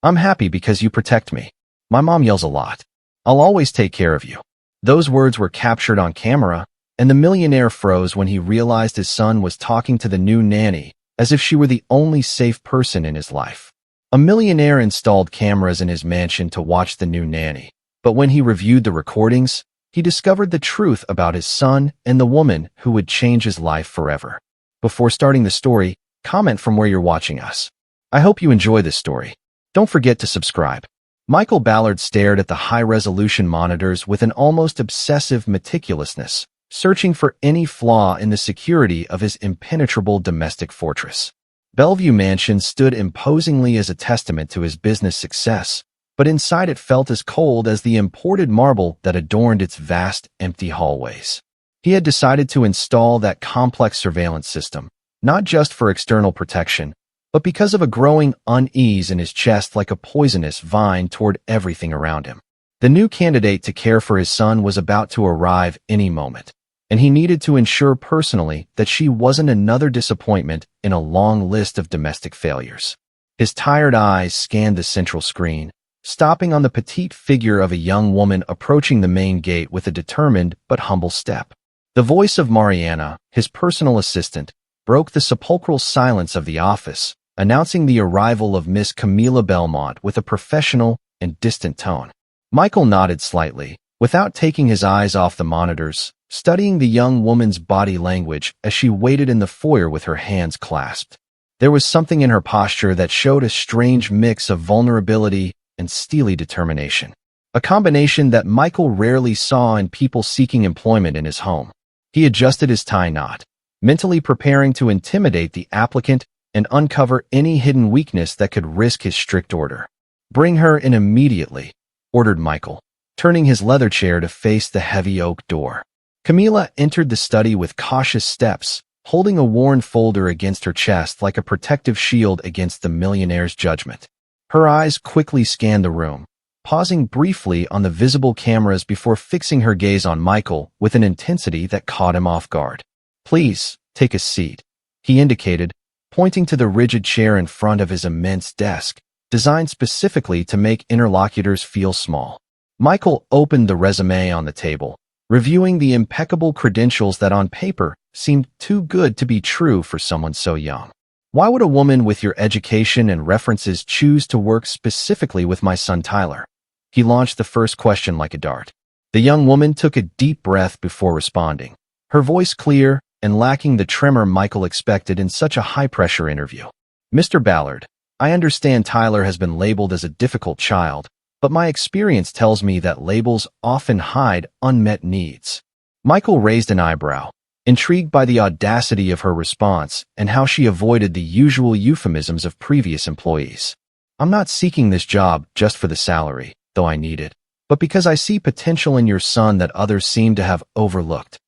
I'm happy because you protect me. My mom yells a lot. I'll always take care of you." Those words were captured on camera, and the millionaire froze when he realized his son was talking to the new nanny, as if she were the only safe person in his life. A millionaire installed cameras in his mansion to watch the new nanny, but when he reviewed the recordings, he discovered the truth about his son and the woman who would change his life forever. Before starting the story, comment from where you're watching us. I hope you enjoy this story. Don't forget to subscribe. Michael Ballard stared at the high-resolution monitors with an almost obsessive meticulousness, searching for any flaw in the security of his impenetrable domestic fortress. Bellevue Mansion stood imposingly as a testament to his business success, but inside it felt as cold as the imported marble that adorned its vast, empty hallways. He had decided to install that complex surveillance system, not just for external protection, but because of a growing unease in his chest like a poisonous vine toward everything around him. The new candidate to care for his son was about to arrive any moment, and he needed to ensure personally that she wasn't another disappointment in a long list of domestic failures. His tired eyes scanned the central screen, stopping on the petite figure of a young woman approaching the main gate with a determined but humble step. The voice of Mariana, his personal assistant, broke the sepulchral silence of the office, announcing the arrival of Miss Camilla Belmont with a professional and distant tone. Michael nodded slightly, without taking his eyes off the monitors, studying the young woman's body language as she waited in the foyer with her hands clasped. There was something in her posture that showed a strange mix of vulnerability and steely determination, a combination that Michael rarely saw in people seeking employment in his home. He adjusted his tie knot, mentally preparing to intimidate the applicant and uncover any hidden weakness that could risk his strict order. "Bring her in immediately," ordered Michael, turning his leather chair to face the heavy oak door. Camilla entered the study with cautious steps, holding a worn folder against her chest like a protective shield against the millionaire's judgment. Her eyes quickly scanned the room, pausing briefly on the visible cameras before fixing her gaze on Michael with an intensity that caught him off guard. "Please, take a seat," he indicated, pointing to the rigid chair in front of his immense desk, designed specifically to make interlocutors feel small. Michael opened the resume on the table, reviewing the impeccable credentials that on paper seemed too good to be true for someone so young. "Why would a woman with your education and references choose to work specifically with my son Tyler?" He launched the first question like a dart. The young woman took a deep breath before responding, her voice clear and lacking the tremor Michael expected in such a high-pressure interview. "Mr. Ballard, I understand Tyler has been labeled as a difficult child, but my experience tells me that labels often hide unmet needs." Michael raised an eyebrow, intrigued by the audacity of her response and how she avoided the usual euphemisms of previous employees. "I'm not seeking this job just for the salary, though I need it, but because I see potential in your son that others seem to have overlooked."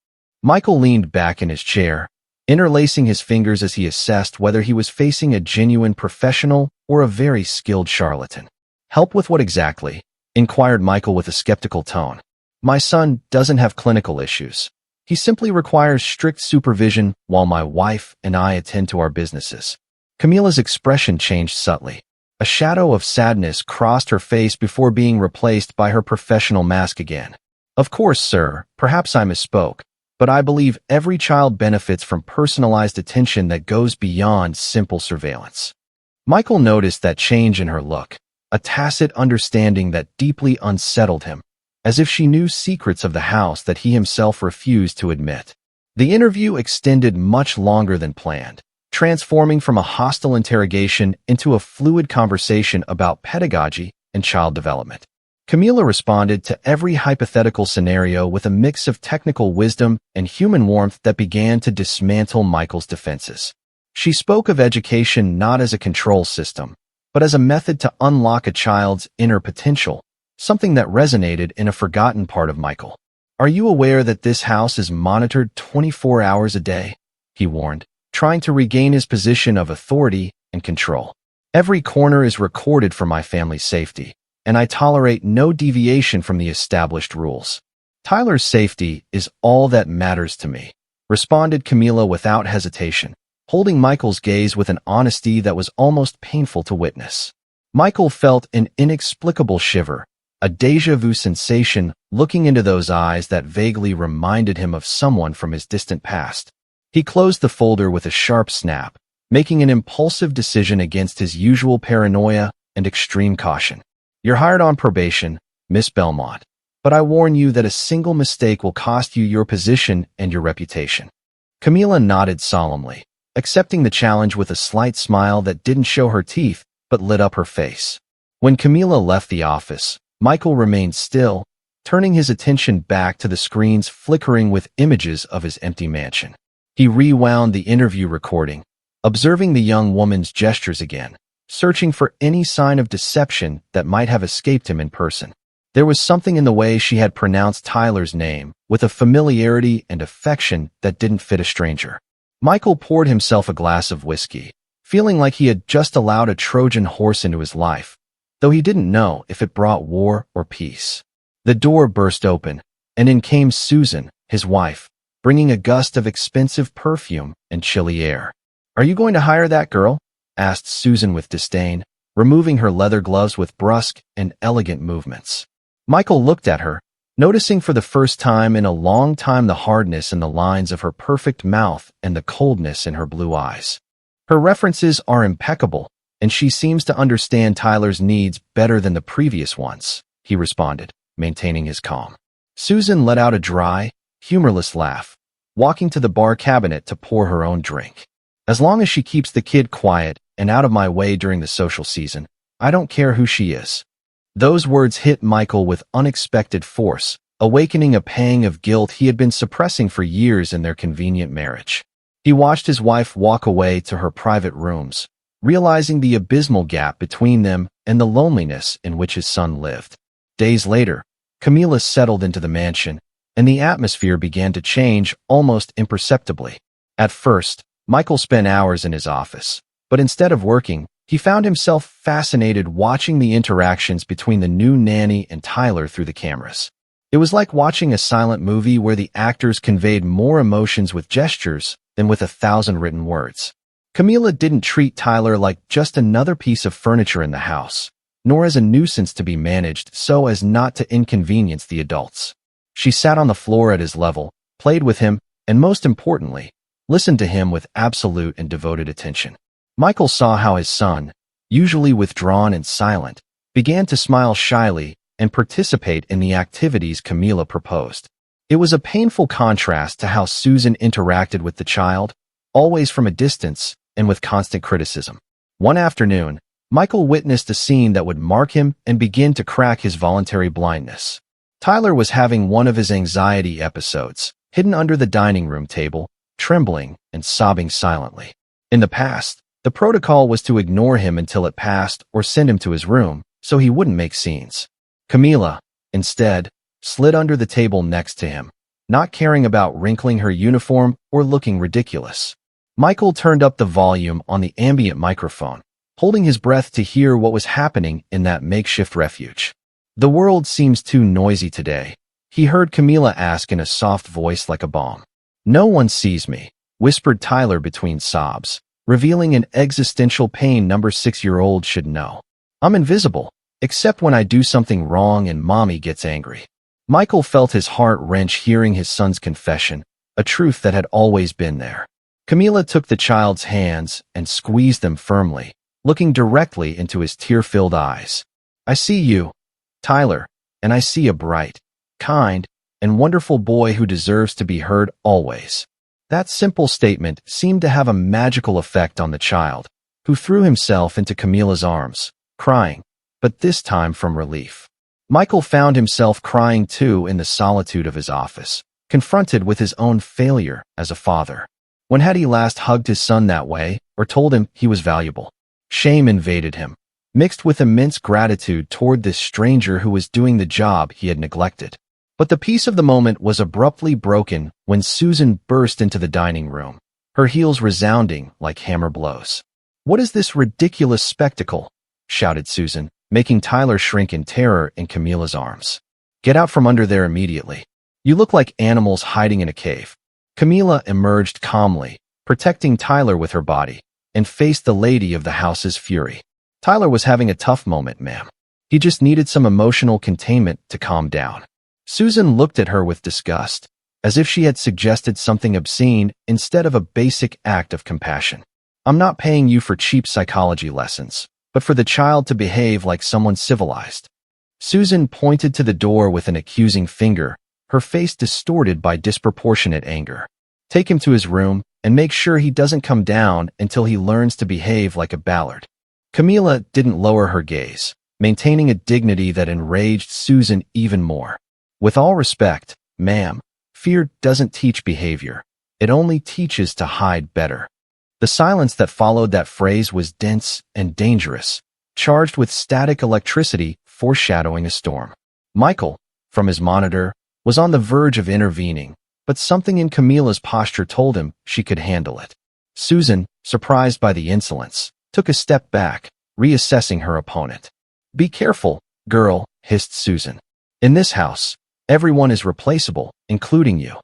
Michael leaned back in his chair, interlacing his fingers as he assessed whether he was facing a genuine professional or a very skilled charlatan. "Help with what exactly?" inquired Michael with a skeptical tone. "My son doesn't have clinical issues. He simply requires strict supervision while my wife and I attend to our businesses." Camilla's expression changed subtly. A shadow of sadness crossed her face before being replaced by her professional mask again. "Of course, sir, perhaps I misspoke, but I believe every child benefits from personalized attention that goes beyond simple surveillance." Michael noticed that change in her look, a tacit understanding that deeply unsettled him, as if she knew secrets of the house that he himself refused to admit. The interview extended much longer than planned, transforming from a hostile interrogation into a fluid conversation about pedagogy and child development. Camilla responded to every hypothetical scenario with a mix of technical wisdom and human warmth that began to dismantle Michael's defenses. She spoke of education not as a control system, but as a method to unlock a child's inner potential, something that resonated in a forgotten part of Michael. "Are you aware that this house is monitored 24 hours a day?" he warned, trying to regain his position of authority and control. "Every corner is recorded for my family's safety, and I tolerate no deviation from the established rules. Tyler's safety is all that matters to me," responded Camilla without hesitation, holding Michael's gaze with an honesty that was almost painful to witness. Michael felt an inexplicable shiver, a déjà vu sensation looking into those eyes that vaguely reminded him of someone from his distant past. He closed the folder with a sharp snap, making an impulsive decision against his usual paranoia and extreme caution. You're hired on probation, Miss Belmont, but I warn you that a single mistake will cost you your position and your reputation. Camila nodded solemnly, accepting the challenge with a slight smile that didn't show her teeth but lit up her face. When Camila left the office, Michael remained still, turning his attention back to the screens flickering with images of his empty mansion. He rewound the interview recording, observing the young woman's gestures again, searching for any sign of deception that might have escaped him in person. There was something in the way she had pronounced Tyler's name, with a familiarity and affection that didn't fit a stranger. Michael poured himself a glass of whiskey, feeling like he had just allowed a Trojan horse into his life, though he didn't know if it brought war or peace. The door burst open, and in came Susan, his wife, bringing a gust of expensive perfume and chilly air. "Are you going to hire that girl?" asked Susan with disdain, removing her leather gloves with brusque and elegant movements. Michael looked at her, noticing for the first time in a long time the hardness in the lines of her perfect mouth and the coldness in her blue eyes. "Her references are impeccable, and she seems to understand Tyler's needs better than the previous ones," he responded, maintaining his calm. Susan let out a dry, humorless laugh, walking to the bar cabinet to pour her own drink. "As long as she keeps the kid quiet and out of my way during the social season, I don't care who she is." Those words hit Michael with unexpected force, awakening a pang of guilt he had been suppressing for years in their convenient marriage. He watched his wife walk away to her private rooms, realizing the abysmal gap between them and the loneliness in which his son lived. Days later, Camila settled into the mansion, and the atmosphere began to change almost imperceptibly. At first, Michael spent hours in his office, but instead of working, he found himself fascinated watching the interactions between the new nanny and Tyler through the cameras. It was like watching a silent movie where the actors conveyed more emotions with gestures than with 1,000 written words. Camila didn't treat Tyler like just another piece of furniture in the house, nor as a nuisance to be managed so as not to inconvenience the adults. She sat on the floor at his level, played with him, and most importantly, listened to him with absolute and devoted attention. Michael saw how his son, usually withdrawn and silent, began to smile shyly and participate in the activities Camila proposed. It was a painful contrast to how Susan interacted with the child, always from a distance and with constant criticism. One afternoon, Michael witnessed a scene that would mark him and begin to crack his voluntary blindness. Tyler was having one of his anxiety episodes, hidden under the dining room table, trembling and sobbing silently. In the past, the protocol was to ignore him until it passed or send him to his room so he wouldn't make scenes. Camila, instead, slid under the table next to him, not caring about wrinkling her uniform or looking ridiculous. Michael turned up the volume on the ambient microphone, holding his breath to hear what was happening in that makeshift refuge. "The world seems too noisy today," he heard Camila ask in a soft voice like a bomb. "No one sees me," whispered Tyler between sobs, revealing an existential pain number 6-year-old should know. "I'm invisible, except when I do something wrong and mommy gets angry." Michael felt his heart wrench hearing his son's confession, a truth that had always been there. Camila took the child's hands and squeezed them firmly, looking directly into his tear-filled eyes. "I see you, Tyler, and I see a bright, kind, and wonderful boy who deserves to be heard always." That simple statement seemed to have a magical effect on the child, who threw himself into Camila's arms, crying, but this time from relief. Michael found himself crying too in the solitude of his office, confronted with his own failure as a father. When had he last hugged his son that way or told him he was valuable? Shame invaded him, mixed with immense gratitude toward this stranger who was doing the job he had neglected. But the peace of the moment was abruptly broken when Susan burst into the dining room, her heels resounding like hammer blows. "What is this ridiculous spectacle?" shouted Susan, making Tyler shrink in terror in Camila's arms. "Get out from under there immediately. You look like animals hiding in a cave." Camila emerged calmly, protecting Tyler with her body, and faced the lady of the house's fury. Tyler was having a tough moment, ma'am. He just needed some emotional containment to calm down. Susan looked at her with disgust, as if she had suggested something obscene instead of a basic act of compassion. I'm not paying you for cheap psychology lessons, but for the child to behave like someone civilized. Susan pointed to the door with an accusing finger, her face distorted by disproportionate anger. Take him to his room and make sure he doesn't come down until he learns to behave like a Ballard. Camila didn't lower her gaze, maintaining a dignity that enraged Susan even more. With all respect, ma'am, fear doesn't teach behavior. It only teaches to hide better. The silence that followed that phrase was dense and dangerous, charged with static electricity foreshadowing a storm. Michael, from his monitor, was on the verge of intervening, but something in Camila's posture told him she could handle it. Susan, surprised by the insolence, took a step back, reassessing her opponent. Be careful, girl, hissed Susan. In this house, everyone is replaceable, including you.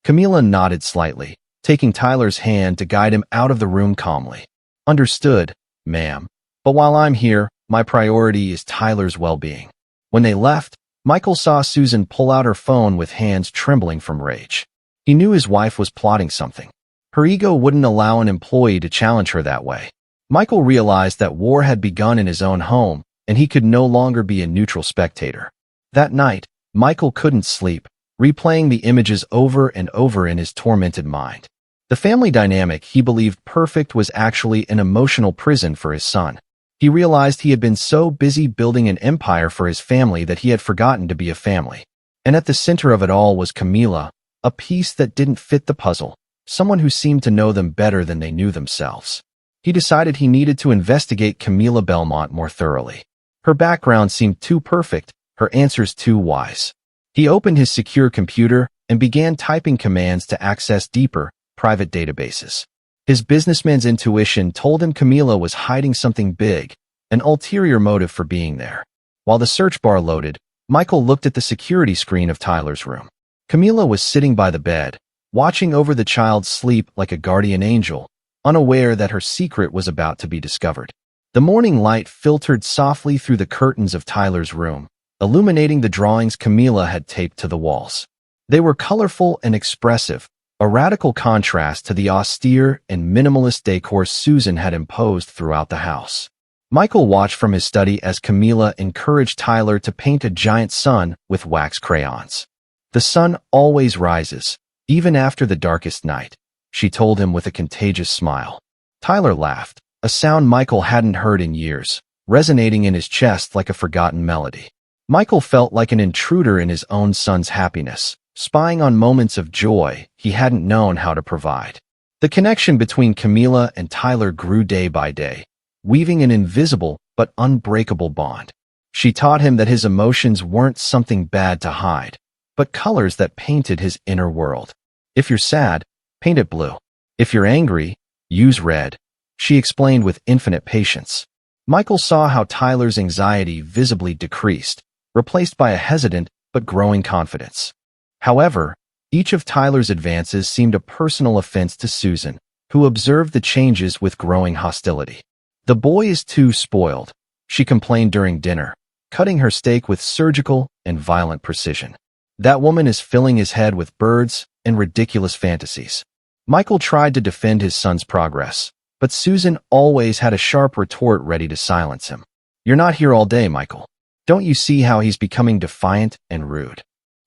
Camila nodded slightly, taking Tyler's hand to guide him out of the room calmly. Understood, ma'am. But while I'm here, my priority is Tyler's well-being. When they left, Michael saw Susan pull out her phone with hands trembling from rage. He knew his wife was plotting something. Her ego wouldn't allow an employee to challenge her that way. Michael realized that war had begun in his own home, and he could no longer be a neutral spectator. That night, Michael couldn't sleep, replaying the images over and over in his tormented mind. The family dynamic he believed perfect was actually an emotional prison for his son. He realized he had been so busy building an empire for his family that he had forgotten to be a family. And at the center of it all was Camila, a piece that didn't fit the puzzle, someone who seemed to know them better than they knew themselves. He decided he needed to investigate Camila Belmont more thoroughly. Her background seemed too perfect, her answers too wise. He opened his secure computer and began typing commands to access deeper, private databases. His businessman's intuition told him Camila was hiding something big, an ulterior motive for being there. While the search bar loaded, Michael looked at the security screen of Tyler's room. Camila was sitting by the bed, watching over the child's sleep like a guardian angel, unaware that her secret was about to be discovered. The morning light filtered softly through the curtains of Tyler's room, illuminating the drawings Camila had taped to the walls. They were colorful and expressive, a radical contrast to the austere and minimalist decor Susan had imposed throughout the house. Michael watched from his study as Camila encouraged Tyler to paint a giant sun with wax crayons. The sun always rises, even after the darkest night, she told him with a contagious smile. Tyler laughed, a sound Michael hadn't heard in years, resonating in his chest like a forgotten melody. Michael felt like an intruder in his own son's happiness, spying on moments of joy he hadn't known how to provide. The connection between Camila and Tyler grew day by day, weaving an invisible but unbreakable bond. She taught him that his emotions weren't something bad to hide, but colors that painted his inner world. If you're sad, paint it blue. If you're angry, use red, she explained with infinite patience. Michael saw how Tyler's anxiety visibly decreased, replaced by a hesitant but growing confidence. However, each of Tyler's advances seemed a personal offense to Susan, who observed the changes with growing hostility. The boy is too spoiled, she complained during dinner, cutting her steak with surgical and violent precision. That woman is filling his head with birds and ridiculous fantasies. Michael tried to defend his son's progress, but Susan always had a sharp retort ready to silence him. You're not here all day, Michael. Don't you see how he's becoming defiant and rude?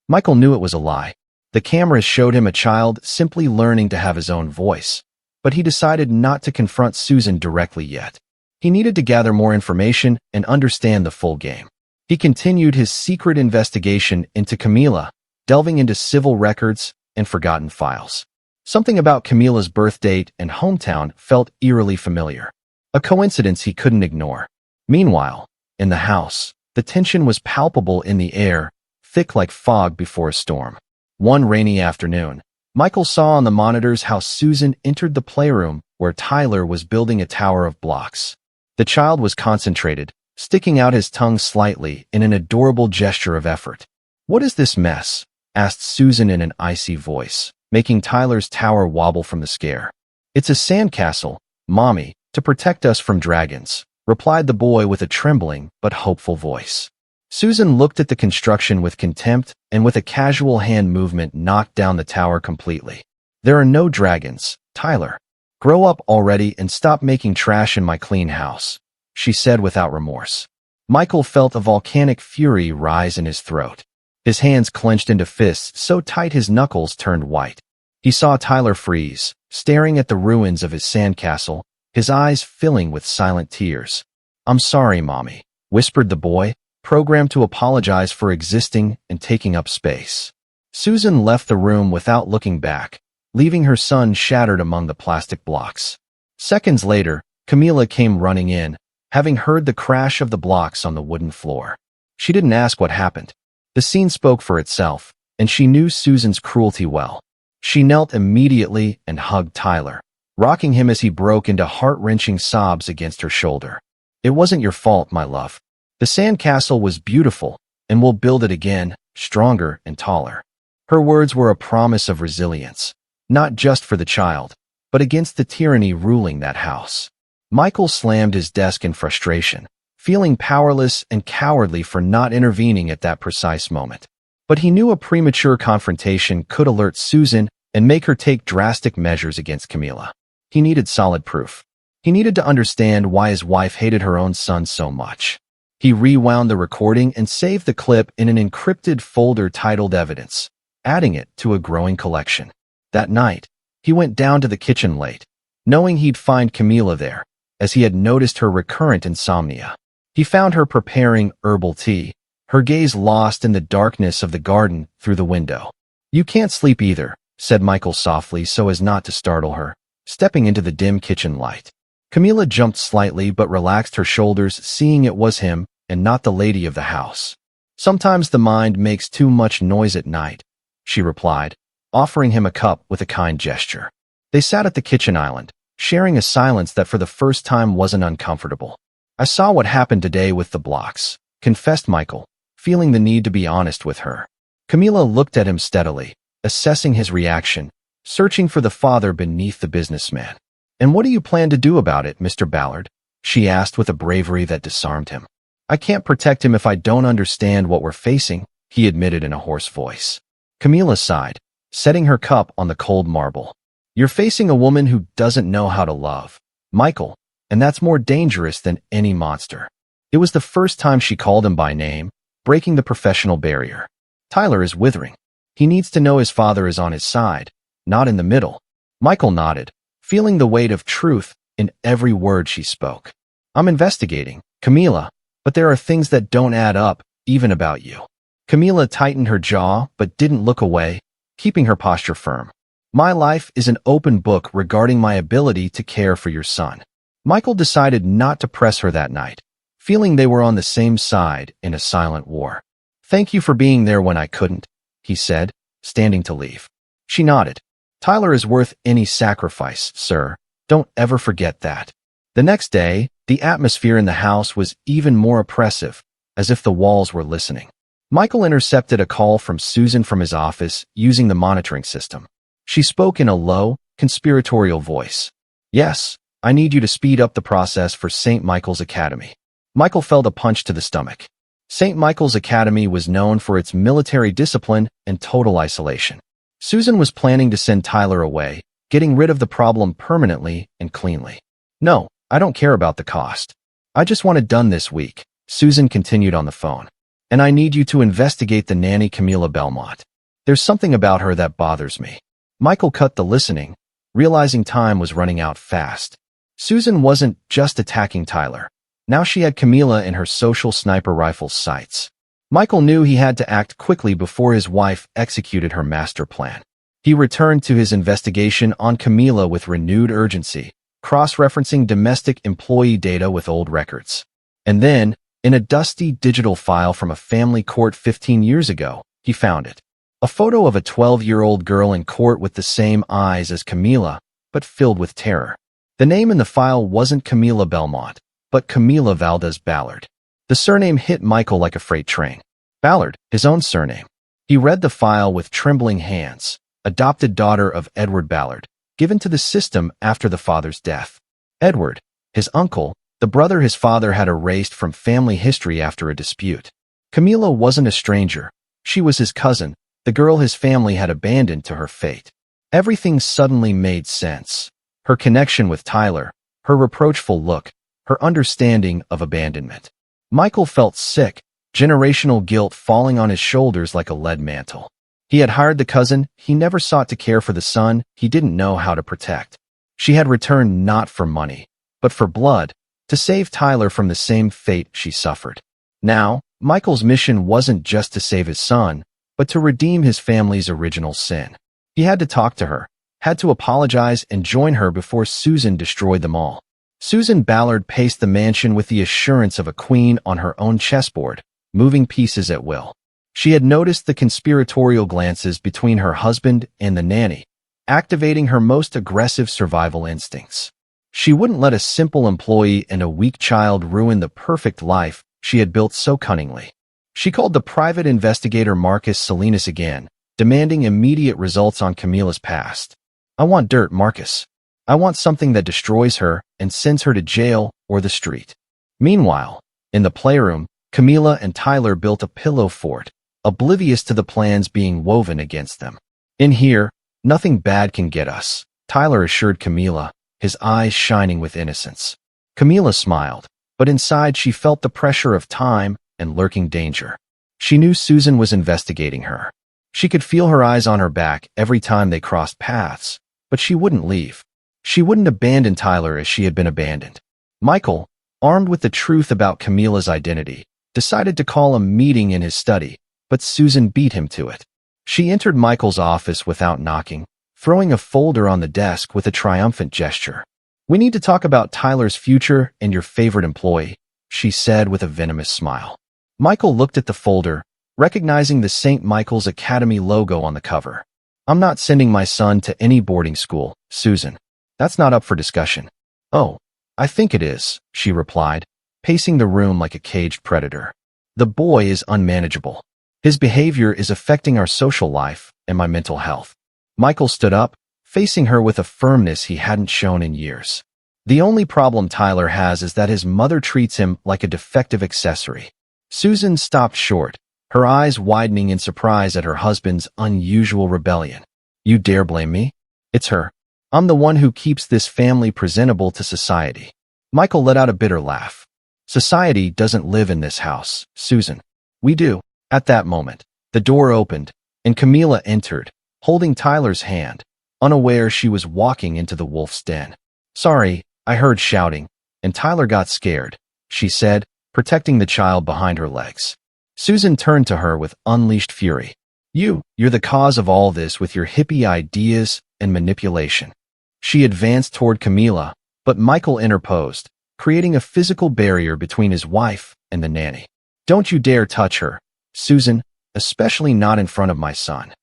Michael knew it was a lie. The cameras showed him a child simply learning to have his own voice, but he decided not to confront Susan directly yet. He needed to gather more information and understand the full game. He continued his secret investigation into Camila, delving into civil records and forgotten files. Something about Camila's birth date and hometown felt eerily familiar, a coincidence he couldn't ignore. Meanwhile, in the house, the tension was palpable in the air, thick like fog before a storm. One rainy afternoon, Michael saw on the monitors how Susan entered the playroom where Tyler was building a tower of blocks. The child was concentrated, sticking out his tongue slightly in an adorable gesture of effort. "What is this mess?" asked Susan in an icy voice, making Tyler's tower wobble from the scare. "It's a sandcastle, Mommy, to protect us from dragons," replied the boy with a trembling but hopeful voice. Susan looked at the construction with contempt and with a casual hand movement knocked down the tower completely. There are no dragons, Tyler. Grow up already and stop making trash in my clean house, she said without remorse. Michael felt a volcanic fury rise in his throat. His hands clenched into fists so tight his knuckles turned white. He saw Tyler freeze, staring at the ruins of his sandcastle, his eyes filling with silent tears. "I'm sorry, Mommy," whispered the boy, programmed to apologize for existing and taking up space. Susan left the room without looking back, leaving her son shattered among the plastic blocks. Seconds later, Camila came running in, having heard the crash of the blocks on the wooden floor. She didn't ask what happened. The scene spoke for itself, and she knew Susan's cruelty well. She knelt immediately and hugged Tyler, rocking him as he broke into heart-wrenching sobs against her shoulder. "It wasn't your fault, my love. The sandcastle was beautiful, and we'll build it again, stronger and taller." Her words were a promise of resilience, not just for the child, but against the tyranny ruling that house. Michael slammed his desk in frustration, feeling powerless and cowardly for not intervening at that precise moment. But he knew a premature confrontation could alert Susan and make her take drastic measures against Camila. He needed solid proof. He needed to understand why his wife hated her own son so much. He rewound the recording and saved the clip in an encrypted folder titled Evidence, adding it to a growing collection. That night, he went down to the kitchen late, knowing he'd find Camila there, as he had noticed her recurrent insomnia. He found her preparing herbal tea, her gaze lost in the darkness of the garden through the window. "You can't sleep either," said Michael softly so as not to startle her, stepping into the dim kitchen light. Camila jumped slightly but relaxed her shoulders, seeing it was him and not the lady of the house. "Sometimes the mind makes too much noise at night," she replied, offering him a cup with a kind gesture. They sat at the kitchen island, sharing a silence that for the first time wasn't uncomfortable. "I saw what happened today with the blocks," confessed Michael, feeling the need to be honest with her. Camila looked at him steadily, assessing his reaction, searching for the father beneath the businessman. "And what do you plan to do about it, Mr. Ballard?" she asked with a bravery that disarmed him. "I can't protect him if I don't understand what we're facing," he admitted in a hoarse voice. Camila sighed, setting her cup on the cold marble. "You're facing a woman who doesn't know how to love, Michael, and that's more dangerous than any monster." It was the first time she called him by name, breaking the professional barrier. "Tyler is withering. He needs to know his father is on his side, not in the middle." Michael nodded, feeling the weight of truth in every word she spoke. "I'm investigating, Camila, but there are things that don't add up, even about you." Camila tightened her jaw but didn't look away, keeping her posture firm. "My life is an open book regarding my ability to care for your son." Michael decided not to press her that night, feeling they were on the same side in a silent war. "Thank you for being there when I couldn't," he said, standing to leave. She nodded. "Tyler is worth any sacrifice, sir. Don't ever forget that." The next day, the atmosphere in the house was even more oppressive, as if the walls were listening. Michael intercepted a call from Susan from his office using the monitoring system. She spoke in a low, conspiratorial voice. "Yes, I need you to speed up the process for St. Michael's Academy." Michael felt a punch to the stomach. St. Michael's Academy was known for its military discipline and total isolation. Susan was planning to send Tyler away, getting rid of the problem permanently and cleanly. "No, I don't care about the cost. I just want it done this week," Susan continued on the phone. "And I need you to investigate the nanny Camila Belmont. There's something about her that bothers me." Michael cut the listening, realizing time was running out fast. Susan wasn't just attacking Tyler. Now she had Camila in her social sniper rifle's sights. Michael knew he had to act quickly before his wife executed her master plan. He returned to his investigation on Camila with renewed urgency, cross-referencing domestic employee data with old records. And then, in a dusty digital file from a family court 15 years ago, he found it. A photo of a 12-year-old girl in court with the same eyes as Camila, but filled with terror. The name in the file wasn't Camila Belmont, but Camila Valdez Ballard. The surname hit Michael like a freight train. Ballard, his own surname. He read the file with trembling hands. Adopted daughter of Edward Ballard, given to the system after the father's death. Edward, his uncle, the brother his father had erased from family history after a dispute. Camila wasn't a stranger. She was his cousin, the girl his family had abandoned to her fate. Everything suddenly made sense. Her connection with Tyler, her reproachful look, her understanding of abandonment. Michael felt sick, generational guilt falling on his shoulders like a lead mantle. He had hired the cousin he never sought to care for the son he didn't know how to protect. She had returned not for money, but for blood, to save Tyler from the same fate she suffered. Now, Michael's mission wasn't just to save his son, but to redeem his family's original sin. He had to talk to her, had to apologize and join her before Susan destroyed them all. Susan Ballard paced the mansion with the assurance of a queen on her own chessboard, moving pieces at will. She had noticed the conspiratorial glances between her husband and the nanny, activating her most aggressive survival instincts. She wouldn't let a simple employee and a weak child ruin the perfect life she had built so cunningly. She called the private investigator Marcus Salinas again, demanding immediate results on Camila's past. "I want dirt, Marcus. I want something that destroys her and sends her to jail or the street." Meanwhile, in the playroom, Camila and Tyler built a pillow fort, oblivious to the plans being woven against them. "In here, nothing bad can get us," Tyler assured Camila, his eyes shining with innocence. Camila smiled, but inside she felt the pressure of time and lurking danger. She knew Susan was investigating her. She could feel her eyes on her back every time they crossed paths, but she wouldn't leave. She wouldn't abandon Tyler as she had been abandoned. Michael, armed with the truth about Camila's identity, decided to call a meeting in his study, but Susan beat him to it. She entered Michael's office without knocking, throwing a folder on the desk with a triumphant gesture. "We need to talk about Tyler's future and your favorite employee," she said with a venomous smile. Michael looked at the folder, recognizing the St. Michael's Academy logo on the cover. "I'm not sending my son to any boarding school, Susan. That's not up for discussion." "Oh, I think it is," she replied, pacing the room like a caged predator. "The boy is unmanageable. His behavior is affecting our social life and my mental health." Michael stood up, facing her with a firmness he hadn't shown in years. "The only problem Tyler has is that his mother treats him like a defective accessory." Susan stopped short, her eyes widening in surprise at her husband's unusual rebellion. "You dare blame me? It's her. I'm the one who keeps this family presentable to society." Michael let out a bitter laugh. "Society doesn't live in this house, Susan. We do." At that moment, the door opened, and Camila entered, holding Tyler's hand, unaware she was walking into the wolf's den. "Sorry, I heard shouting, and Tyler got scared," she said, protecting the child behind her legs. Susan turned to her with unleashed fury. You're the cause of all this with your hippie ideas and manipulation." She advanced toward Camila, but Michael interposed, creating a physical barrier between his wife and the nanny. "Don't you dare touch her, Susan, especially not in front of my son."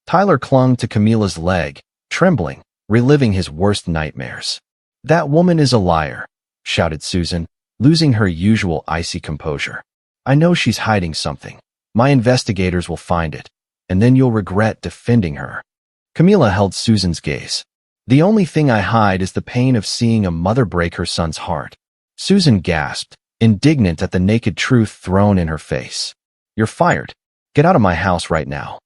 Tyler clung to Camila's leg, trembling, reliving his worst nightmares. "That woman is a liar," shouted Susan, losing her usual icy composure. "I know she's hiding something. My investigators will find it, and then you'll regret defending her." Camila held Susan's gaze. "The only thing I hide is the pain of seeing a mother break her son's heart." Susan gasped, indignant at the naked truth thrown in her face. "You're fired. Get out of my house right now."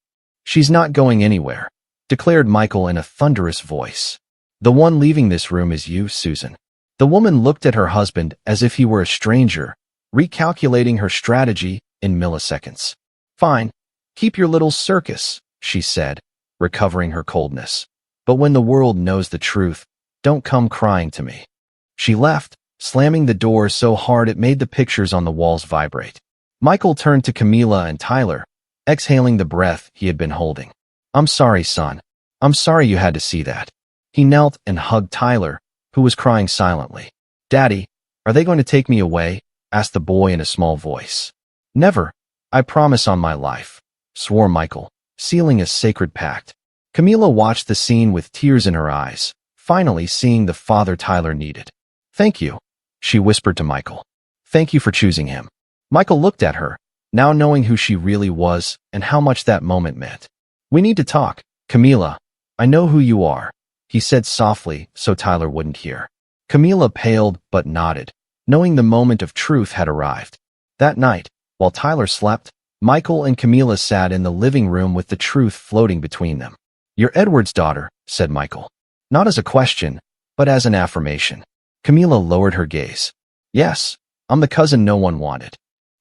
"She's not going anywhere," declared Michael in a thunderous voice. "The one leaving this room is you, Susan." The woman looked at her husband as if he were a stranger, recalculating her strategy in milliseconds. "Fine. Keep your little circus," she said, recovering her coldness. "But when the world knows the truth, don't come crying to me." She left, slamming the door so hard it made the pictures on the walls vibrate. Michael turned to Camila and Tyler, exhaling the breath he had been holding. "I'm sorry, son. I'm sorry you had to see that." He knelt and hugged Tyler, who was crying silently. "Daddy, are they going to take me away?" asked the boy in a small voice. "Never. I promise on my life," swore Michael, sealing a sacred pact. Camila watched the scene with tears in her eyes, finally seeing the father Tyler needed. "Thank you," she whispered to Michael. "Thank you for choosing him." Michael looked at her, now knowing who she really was and how much that moment meant. "We need to talk, Camila. I know who you are," he said softly so Tyler wouldn't hear. Camila paled but nodded, knowing the moment of truth had arrived. That night, while Tyler slept, Michael and Camila sat in the living room with the truth floating between them. "You're Edward's daughter," said Michael. Not as a question, but as an affirmation. Camila lowered her gaze. "Yes, I'm the cousin no one wanted."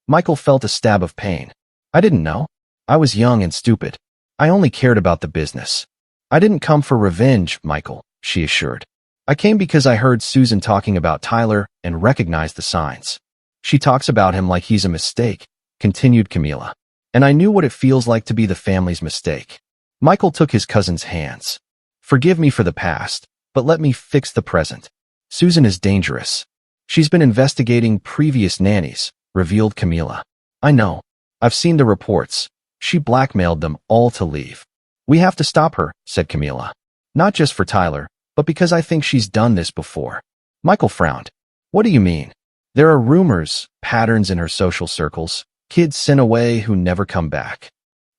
Michael felt a stab of pain. "I didn't know. I was young and stupid. I only cared about the business." "I didn't come for revenge, Michael," she assured. "I came because I heard Susan talking about Tyler and recognized the signs. She talks about him like he's a mistake," continued Camila. "And I knew what it feels like to be the family's mistake." Michael took his cousin's hands. "Forgive me for the past, but let me fix the present. Susan is dangerous. She's been investigating previous nannies," revealed Camila. "I know. I've seen the reports. She blackmailed them all to leave." "We have to stop her," said Camila. "Not just for Tyler, but because I think she's done this before." Michael frowned. "What do you mean?" "There are rumors, patterns in her social circles. Kids sent away who never come back."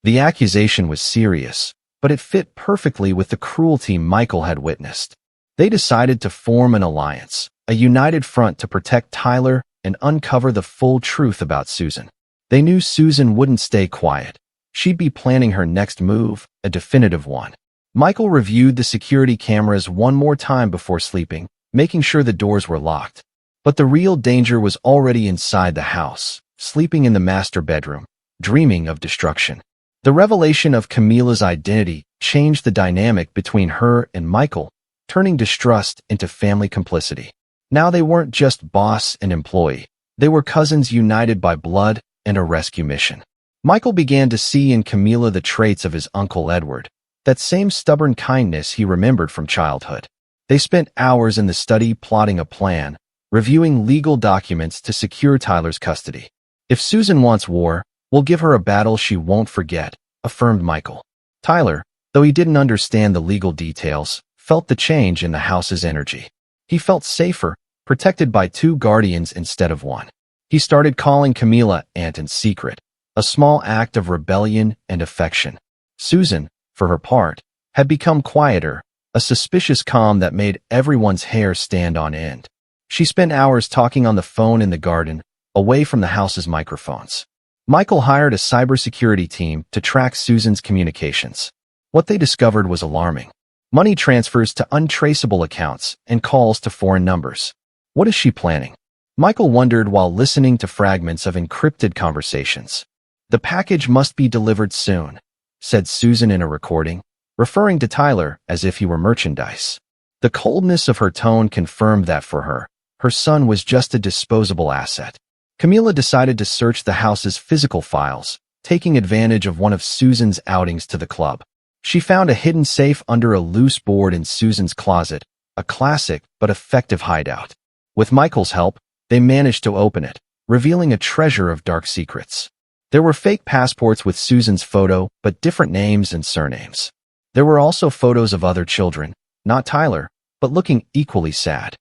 The accusation was serious, but it fit perfectly with the cruelty Michael had witnessed. They decided to form an alliance, a united front to protect Tyler and uncover the full truth about Susan. They knew Susan wouldn't stay quiet. She'd be planning her next move, a definitive one. Michael reviewed the security cameras one more time before sleeping, making sure the doors were locked. But the real danger was already inside the house, sleeping in the master bedroom, dreaming of destruction. The revelation of Camila's identity changed the dynamic between her and Michael, turning distrust into family complicity. Now they weren't just boss and employee. They were cousins united by blood and a rescue mission. Michael began to see in Camila the traits of his uncle Edward, that same stubborn kindness he remembered from childhood. They spent hours in the study plotting a plan, reviewing legal documents to secure Tyler's custody. "If Susan wants war, we'll give her a battle she won't forget," affirmed Michael. Tyler, though he didn't understand the legal details, felt the change in the house's energy. He felt safer, protected by two guardians instead of one. He started calling Camila aunt in secret, a small act of rebellion and affection. Susan, for her part, had become quieter, a suspicious calm that made everyone's hair stand on end. She spent hours talking on the phone in the garden, away from the house's microphones. Michael hired a cybersecurity team to track Susan's communications. What they discovered was alarming. Money transfers to untraceable accounts and calls to foreign numbers. What is she planning? Michael wondered while listening to fragments of encrypted conversations. "The package must be delivered soon," said Susan in a recording, referring to Tyler as if he were merchandise. The coldness of her tone confirmed that for her, her son was just a disposable asset. Camila decided to search the house's physical files, taking advantage of one of Susan's outings to the club. She found a hidden safe under a loose board in Susan's closet, a classic but effective hideout. With Michael's help, they managed to open it, revealing a treasure of dark secrets. There were fake passports with Susan's photo, but different names and surnames. There were also photos of other children, not Tyler, but looking equally sad.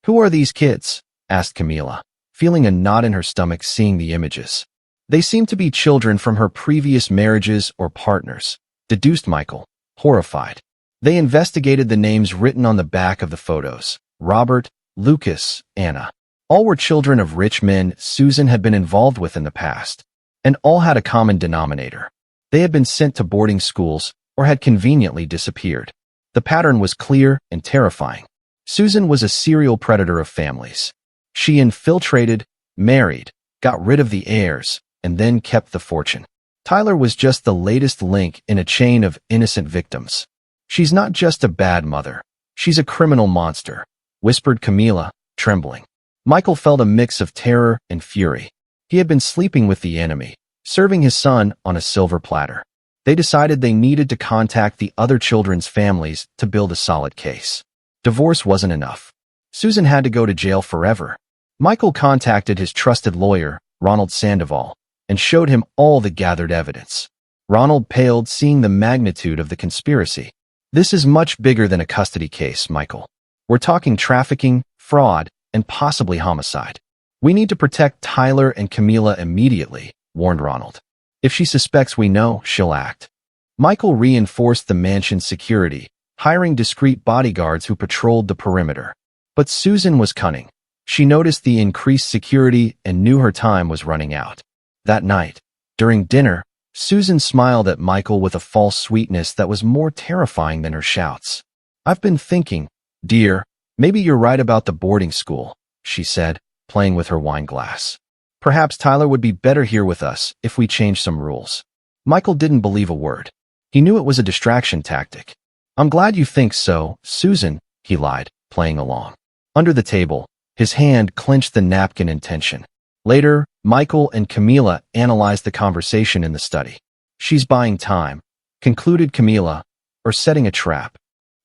"Who are these kids?" asked Camila, feeling a knot in her stomach seeing the images. "They seem to be children from her previous marriages or partners," deduced Michael, horrified. They investigated the names written on the back of the photos: Robert, Lucas, Anna. All were children of rich men Susan had been involved with in the past, and all had a common denominator. They had been sent to boarding schools or had conveniently disappeared. The pattern was clear and terrifying. Susan was a serial predator of families. She infiltrated, married, got rid of the heirs, and then kept the fortune. Tyler was just the latest link in a chain of innocent victims. "She's not just a bad mother. She's a criminal monster," whispered Camila, trembling. Michael felt a mix of terror and fury. He had been sleeping with the enemy, serving his son on a silver platter. They decided they needed to contact the other children's families to build a solid case. Divorce wasn't enough. Susan had to go to jail forever. Michael contacted his trusted lawyer, Ronald Sandoval, and showed him all the gathered evidence. Ronald paled, seeing the magnitude of the conspiracy. "This is much bigger than a custody case, Michael. We're talking trafficking, fraud, and possibly homicide. We need to protect Tyler and Camila immediately," warned Ronald. "If she suspects we know, she'll act." Michael reinforced the mansion's security, hiring discreet bodyguards who patrolled the perimeter. But Susan was cunning. She noticed the increased security and knew her time was running out. That night, during dinner, Susan smiled at Michael with a false sweetness that was more terrifying than her shouts. "I've been thinking, dear, maybe you're right about the boarding school," she said, playing with her wine glass. "Perhaps Tyler would be better here with us if we changed some rules." Michael didn't believe a word. He knew it was a distraction tactic. "I'm glad you think so, Susan," he lied, playing along. Under the table, his hand clenched the napkin in tension. Later, Michael and Camila analyzed the conversation in the study. "She's buying time," concluded Camila, "or setting a trap.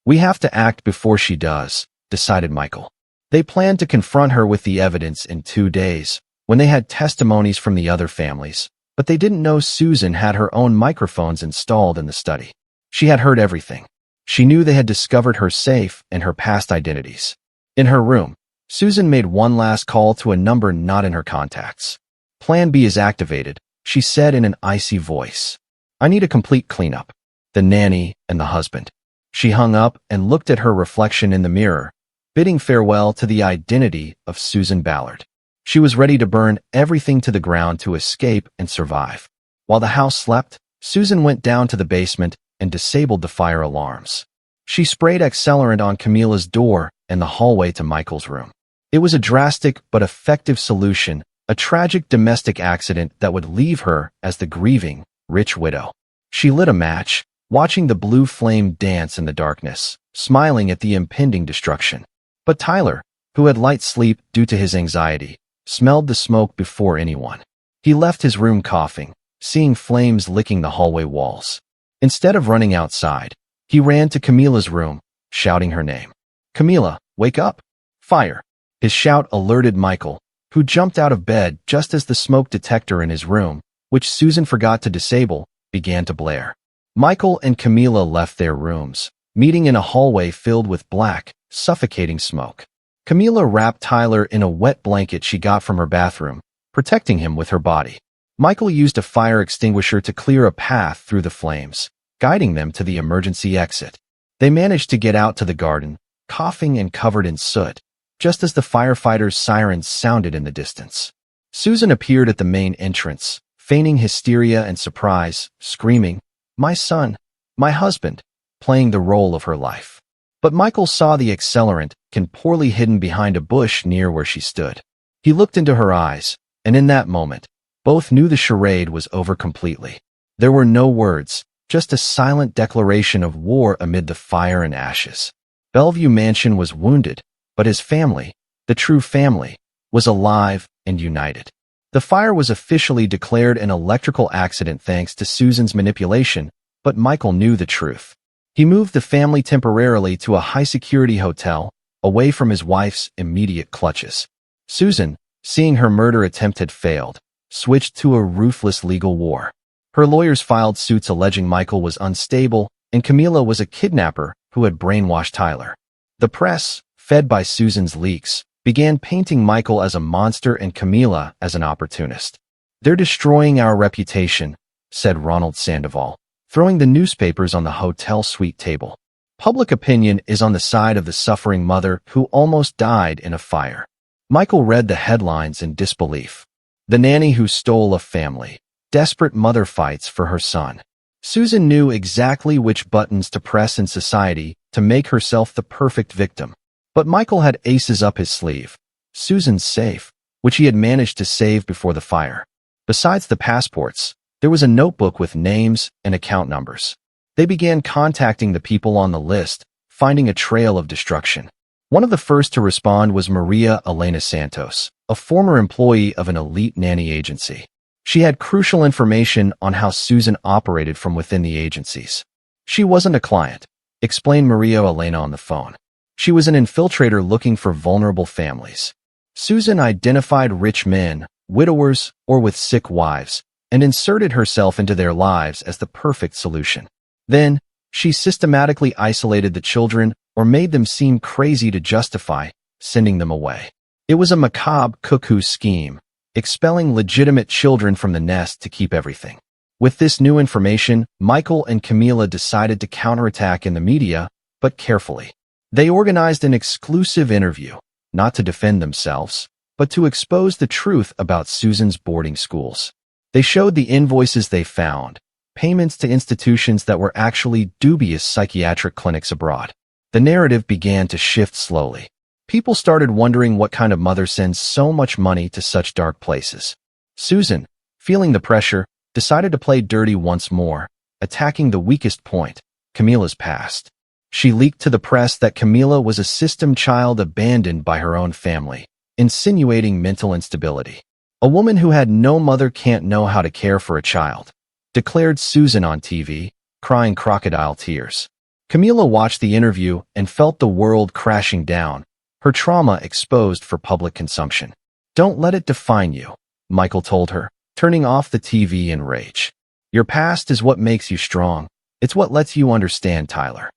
We have to act before she does," decided Michael. They planned to confront her with the evidence in 2 days, when they had testimonies from the other families, but they didn't know Susan had her own microphones installed in the study. She had heard everything. She knew they had discovered her safe and her past identities. In her room, Susan made one last call to a number not in her contacts. "Plan B is activated," she said in an icy voice. "I need a complete cleanup. The nanny and the husband." She hung up and looked at her reflection in the mirror, bidding farewell to the identity of Susan Ballard. She was ready to burn everything to the ground to escape and survive. While the house slept, Susan went down to the basement and disabled the fire alarms. She sprayed accelerant on Camila's door and the hallway to Michael's room. It was a drastic but effective solution, a tragic domestic accident that would leave her as the grieving, rich widow. She lit a match, watching the blue flame dance in the darkness, smiling at the impending destruction. But Tyler, who had light sleep due to his anxiety, smelled the smoke before anyone. He left his room coughing, seeing flames licking the hallway walls. Instead of running outside, he ran to Camila's room, shouting her name. "Camila, wake up! Fire!" His shout alerted Michael, who jumped out of bed just as the smoke detector in his room, which Susan forgot to disable, began to blare. Michael and Camila left their rooms, meeting in a hallway filled with black, suffocating smoke. Camila wrapped Tyler in a wet blanket she got from her bathroom, protecting him with her body. Michael used a fire extinguisher to clear a path through the flames, guiding them to the emergency exit. They managed to get out to the garden, coughing and covered in soot, just as the firefighters' sirens sounded in the distance. Susan appeared at the main entrance, feigning hysteria and surprise, screaming, "My son! My husband!" playing the role of her life. But Michael saw the accelerant, poorly hidden behind a bush near where she stood. He looked into her eyes, and in that moment, both knew the charade was over completely. There were no words, just a silent declaration of war amid the fire and ashes. Bellevue Mansion was wounded, but his family, the true family, was alive and united. The fire was officially declared an electrical accident thanks to Susan's manipulation, but Michael knew the truth. He moved the family temporarily to a high-security hotel, away from his wife's immediate clutches. Susan, seeing her murder attempt had failed, switched to a ruthless legal war. Her lawyers filed suits alleging Michael was unstable and Camila was a kidnapper who had brainwashed Tyler. The press, fed by Susan's leaks, began painting Michael as a monster and Camila as an opportunist. "They're destroying our reputation," said Ronald Sandoval, throwing the newspapers on the hotel suite table. "Public opinion is on the side of the suffering mother who almost died in a fire." Michael read the headlines in disbelief. "The nanny who stole a family. Desperate mother fights for her son." Susan knew exactly which buttons to press in society to make herself the perfect victim. But Michael had aces up his sleeve. Susan's safe, which he had managed to save before the fire. Besides the passports, there was a notebook with names and account numbers. They began contacting the people on the list, finding a trail of destruction. One of the first to respond was Maria Elena Santos, a former employee of an elite nanny agency. She had crucial information on how Susan operated from within the agencies. "She wasn't a client," explained Maria Elena on the phone. "She was an infiltrator looking for vulnerable families." Susan identified rich men, widowers, or with sick wives, and inserted herself into their lives as the perfect solution. Then, she systematically isolated the children or made them seem crazy to justify sending them away. It was a macabre cuckoo scheme, expelling legitimate children from the nest to keep everything. With this new information, Michael and Camila decided to counterattack in the media, but carefully. They organized an exclusive interview, not to defend themselves, but to expose the truth about Susan's boarding schools. They showed the invoices they found, payments to institutions that were actually dubious psychiatric clinics abroad. The narrative began to shift slowly. People started wondering what kind of mother sends so much money to such dark places. Susan, feeling the pressure, decided to play dirty once more, attacking the weakest point, Camila's past. She leaked to the press that Camila was a system child abandoned by her own family, insinuating mental instability. A woman who had no mother can't know how to care for a child, declared Susan on TV, crying crocodile tears. Camila watched the interview and felt the world crashing down, her trauma exposed for public consumption. Don't let it define you, Michael told her, turning off the TV in rage. Your past is what makes you strong. It's what lets you understand Tyler.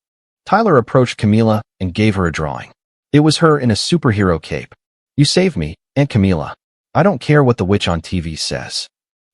Tyler approached Camila and gave her a drawing. It was her in a superhero cape. You saved me, Aunt Camila. I don't care what the witch on TV says.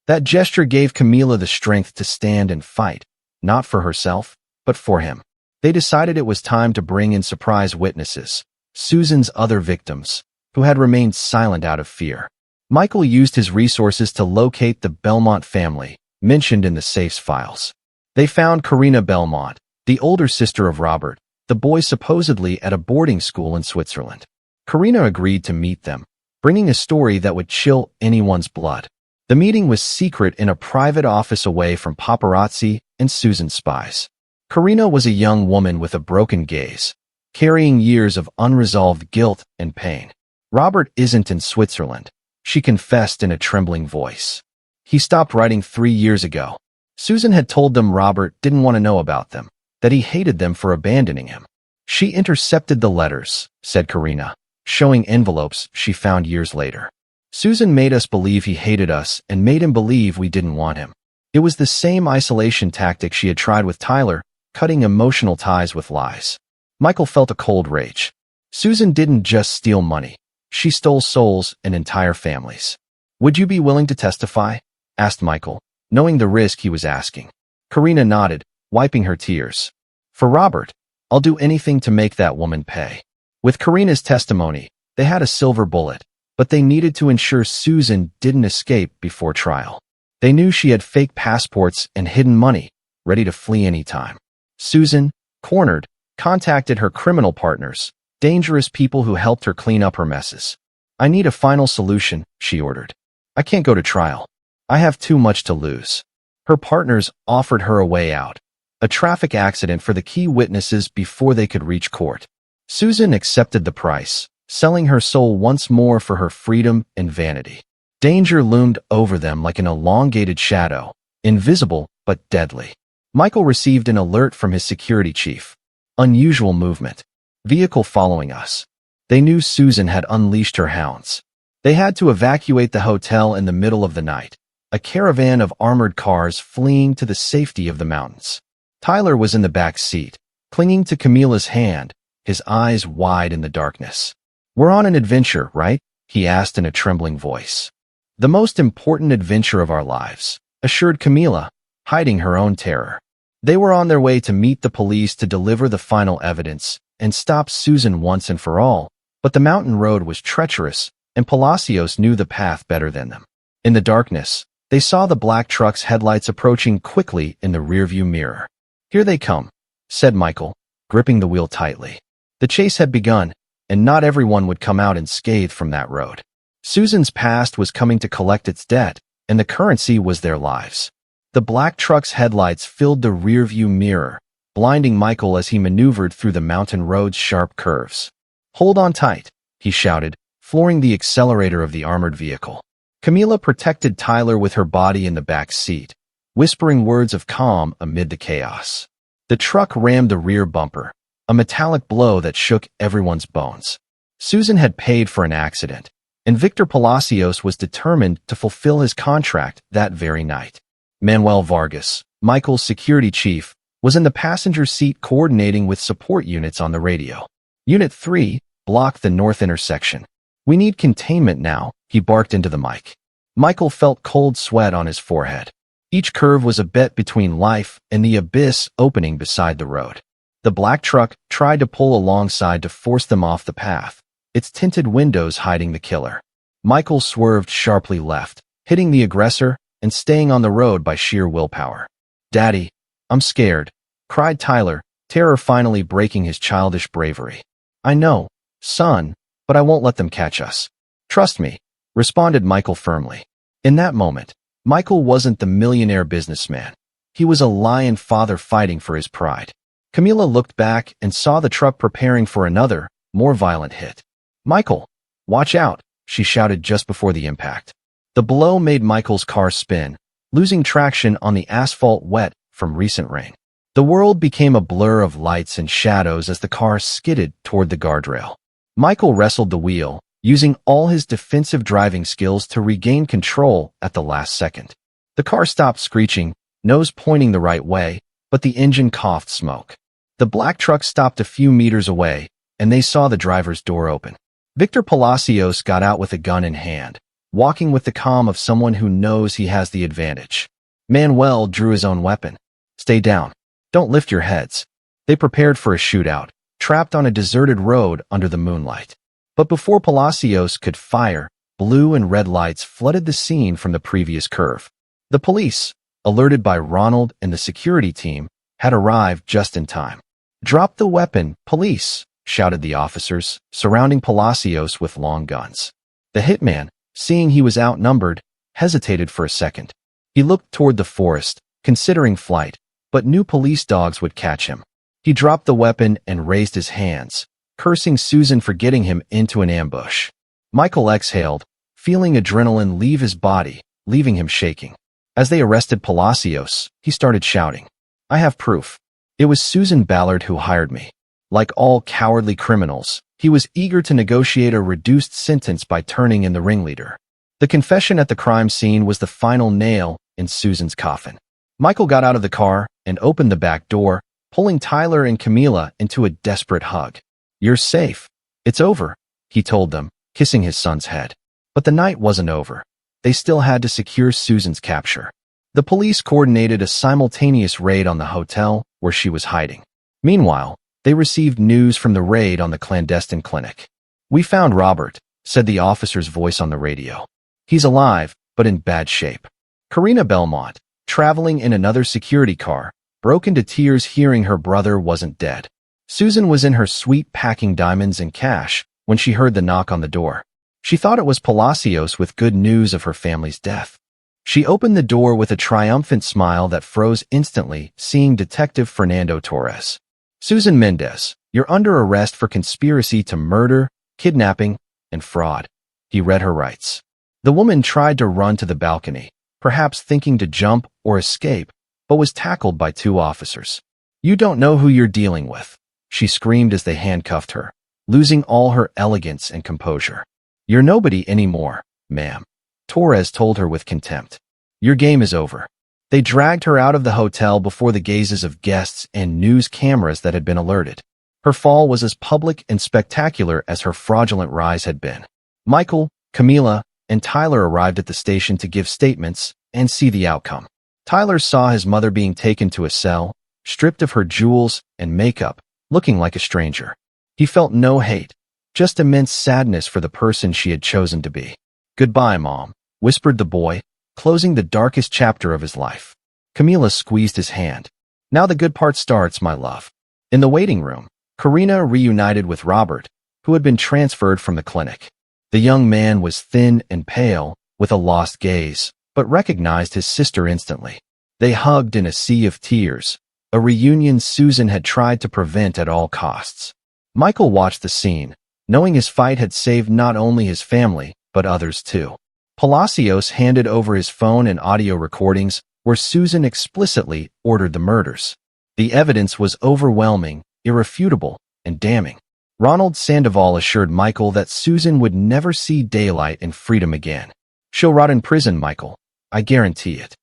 That gesture gave Camila the strength to stand and fight, not for herself, but for him. They decided it was time to bring in surprise witnesses, Susan's other victims, who had remained silent out of fear. Michael used his resources to locate the Belmont family, mentioned in the safe's files. They found Karina Belmont, the older sister of Robert, the boy supposedly at a boarding school in Switzerland. Karina agreed to meet them, bringing a story that would chill anyone's blood. The meeting was secret in a private office away from paparazzi and Susan's spies. Karina was a young woman with a broken gaze, carrying years of unresolved guilt and pain. Robert isn't in Switzerland, she confessed in a trembling voice. He stopped writing 3 years ago. Susan had told them Robert didn't want to know about them, that he hated them for abandoning him. She intercepted the letters, said Karina, showing envelopes she found years later. Susan made us believe he hated us and made him believe we didn't want him. It was the same isolation tactic she had tried with Tyler, cutting emotional ties with lies. Michael felt a cold rage. Susan didn't just steal money. She stole souls and entire families. Would you be willing to testify? Asked Michael, knowing the risk he was asking. Karina nodded, wiping her tears. For Robert, I'll do anything to make that woman pay. With Karina's testimony, they had a silver bullet, but they needed to ensure Susan didn't escape before trial. They knew she had fake passports and hidden money, ready to flee anytime. Susan, cornered, contacted her criminal partners, dangerous people who helped her clean up her messes. I need a final solution, she ordered. I can't go to trial. I have too much to lose. Her partners offered her a way out, a traffic accident for the key witnesses before they could reach court. Susan accepted the price, selling her soul once more for her freedom and vanity. Danger loomed over them like an elongated shadow, invisible but deadly. Michael received an alert from his security chief. Unusual movement. Vehicle following us. They knew Susan had unleashed her hounds. They had to evacuate the hotel in the middle of the night, a caravan of armored cars fleeing to the safety of the mountains. Tyler was in the back seat, clinging to Camila's hand, his eyes wide in the darkness. We're on an adventure, right? He asked in a trembling voice. The most important adventure of our lives, assured Camila, hiding her own terror. They were on their way to meet the police to deliver the final evidence and stop Susan once and for all, but the mountain road was treacherous, and Palacios knew the path better than them. In the darkness, they saw the black truck's headlights approaching quickly in the rearview mirror. Here they come, said Michael, gripping the wheel tightly. The chase had begun, and not everyone would come out unscathed from that road. Susan's past was coming to collect its debt, and the currency was their lives. The black truck's headlights filled the rearview mirror, blinding Michael as he maneuvered through the mountain road's sharp curves. Hold on tight, he shouted, flooring the accelerator of the armored vehicle. Camila protected Tyler with her body in the back seat, whispering words of calm amid the chaos. The truck rammed the rear bumper, a metallic blow that shook everyone's bones. Susan had paid for an accident, and Victor Palacios was determined to fulfill his contract that very night. Manuel Vargas, Michael's security chief, was in the passenger seat coordinating with support units on the radio. Unit 3 blocked the north intersection. We need containment now, he barked into the mic. Michael felt cold sweat on his forehead. Each curve was a bet between life and the abyss opening beside the road. The black truck tried to pull alongside to force them off the path, its tinted windows hiding the killer. Michael swerved sharply left, hitting the aggressor and staying on the road by sheer willpower. "Daddy, I'm scared," cried Tyler, terror finally breaking his childish bravery. "I know, son, but I won't let them catch us. Trust me," responded Michael firmly. In that moment, Michael wasn't the millionaire businessman. He was a lion father fighting for his pride. Camila looked back and saw the truck preparing for another, more violent hit. "Michael, watch out," she shouted just before the impact. The blow made Michael's car spin, losing traction on the asphalt wet from recent rain. The world became a blur of lights and shadows as the car skidded toward the guardrail. Michael wrestled the wheel, using all his defensive driving skills to regain control at the last second. The car stopped screeching, nose pointing the right way, but the engine coughed smoke. The black truck stopped a few meters away, and they saw the driver's door open. Victor Palacios got out with a gun in hand, walking with the calm of someone who knows he has the advantage. Manuel drew his own weapon. "Stay down. Don't lift your heads." They prepared for a shootout, trapped on a deserted road under the moonlight. But before Palacios could fire, blue and red lights flooded the scene from the previous curve. The police, alerted by Ronald and the security team, had arrived just in time. "Drop the weapon, police," shouted the officers, surrounding Palacios with long guns. The hitman, seeing he was outnumbered, hesitated for a second. He looked toward the forest, considering flight, but knew police dogs would catch him. He dropped the weapon and raised his hands, cursing Susan for getting him into an ambush. Michael exhaled, feeling adrenaline leave his body, leaving him shaking. As they arrested Palacios, he started shouting, "I have proof. It was Susan Ballard who hired me." Like all cowardly criminals, he was eager to negotiate a reduced sentence by turning in the ringleader. The confession at the crime scene was the final nail in Susan's coffin. Michael got out of the car and opened the back door, pulling Tyler and Camila into a desperate hug. "You're safe. It's over," he told them, kissing his son's head. But the night wasn't over. They still had to secure Susan's capture. The police coordinated a simultaneous raid on the hotel where she was hiding. Meanwhile, they received news from the raid on the clandestine clinic. "We found Robert," said the officer's voice on the radio. "He's alive, but in bad shape." Karina Belmont, traveling in another security car, broke into tears hearing her brother wasn't dead. Susan was in her suite packing diamonds and cash when she heard the knock on the door. She thought it was Palacios with good news of her family's death. She opened the door with a triumphant smile that froze instantly, seeing Detective Fernando Torres. "Susan Mendez, you're under arrest for conspiracy to murder, kidnapping, and fraud." He read her rights. The woman tried to run to the balcony, perhaps thinking to jump or escape, but was tackled by two officers. "You don't know who you're dealing with," she screamed as they handcuffed her, losing all her elegance and composure. "You're nobody anymore, ma'am," Torres told her with contempt. "Your game is over." They dragged her out of the hotel before the gazes of guests and news cameras that had been alerted. Her fall was as public and spectacular as her fraudulent rise had been. Michael, Camila, and Tyler arrived at the station to give statements and see the outcome. Tyler saw his mother being taken to a cell, stripped of her jewels and makeup, looking like a stranger. He felt no hate, just immense sadness for the person she had chosen to be. "Goodbye, Mom," whispered the boy, closing the darkest chapter of his life. Camila squeezed his hand. "Now the good part starts, my love." In the waiting room, Karina reunited with Robert, who had been transferred from the clinic. The young man was thin and pale, with a lost gaze, but recognized his sister instantly. They hugged in a sea of tears, a reunion Susan had tried to prevent at all costs. Michael watched the scene, knowing his fight had saved not only his family, but others too. Palacios handed over his phone and audio recordings where Susan explicitly ordered the murders. The evidence was overwhelming, irrefutable, and damning. Ronald Sandoval assured Michael that Susan would never see daylight and freedom again. "She'll rot in prison, Michael. I guarantee it."